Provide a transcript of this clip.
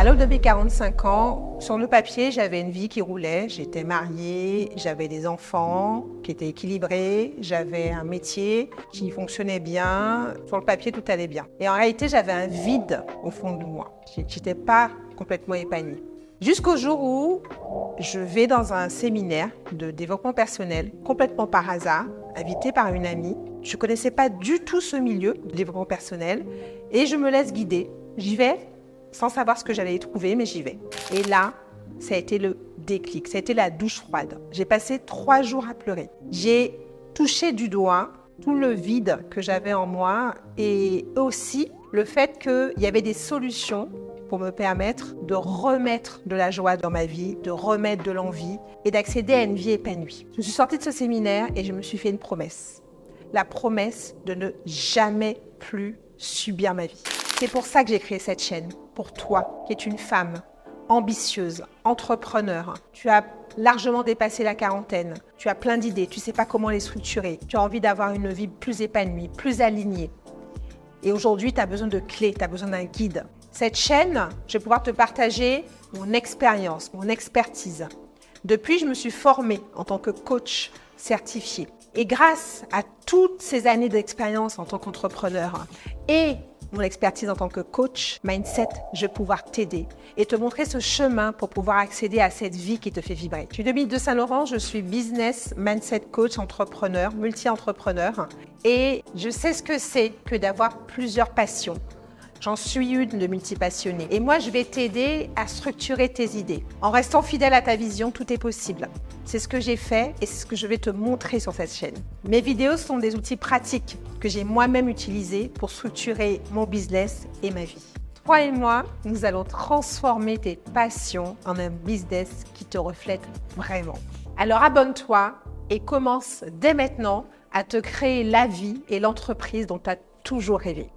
l'aube de mes 45 ans, sur le papier, j'avais une vie qui roulait. J'étais mariée, j'avais des enfants qui étaient équilibrés, j'avais un métier qui fonctionnait bien. Sur le papier, tout allait bien. Et en réalité, j'avais un vide au fond de moi. Je n'étais pas complètement épanouie. Jusqu'au jour où je vais dans un séminaire de développement personnel, complètement par hasard, invitée par une amie. Je ne connaissais pas du tout ce milieu de développement personnel et je me laisse guider. J'y vais sans savoir ce que j'allais y trouver, mais j'y vais. Et là, ça a été le déclic, ça a été la douche froide. J'ai passé 3 jours à pleurer. J'ai touché du doigt tout le vide que j'avais en moi et aussi le fait qu'il y avait des solutions pour me permettre de remettre de la joie dans ma vie, de remettre de l'envie et d'accéder à une vie épanouie. Je suis sortie de ce séminaire et je me suis fait une promesse. La promesse de ne jamais plus subir ma vie. C'est pour ça que j'ai créé cette chaîne, pour toi, qui es une femme ambitieuse, entrepreneur. Tu as largement dépassé la quarantaine, tu as plein d'idées, tu ne sais pas comment les structurer, tu as envie d'avoir une vie plus épanouie, plus alignée. Et aujourd'hui, tu as besoin de clés, tu as besoin d'un guide. Cette chaîne, je vais pouvoir te partager mon expérience, mon expertise. Depuis, je me suis formée en tant que coach certifié. Et grâce à toutes ces années d'expérience en tant qu'entrepreneur et mon expertise en tant que coach, mindset, je vais pouvoir t'aider et te montrer ce chemin pour pouvoir accéder à cette vie qui te fait vibrer. Je suis de Mille de Saint-Laurent, je suis business, mindset coach, entrepreneur, multi-entrepreneur et je sais ce que c'est que d'avoir plusieurs passions. J'en suis une de multipassionnée. Et moi, je vais t'aider à structurer tes idées. En restant fidèle à ta vision, tout est possible. C'est ce que j'ai fait et c'est ce que je vais te montrer sur cette chaîne. Mes vidéos sont des outils pratiques que j'ai moi-même utilisés pour structurer mon business et ma vie. Toi et moi, nous allons transformer tes passions en un business qui te reflète vraiment. Alors abonne-toi et commence dès maintenant à te créer la vie et l'entreprise dont tu as toujours rêvé.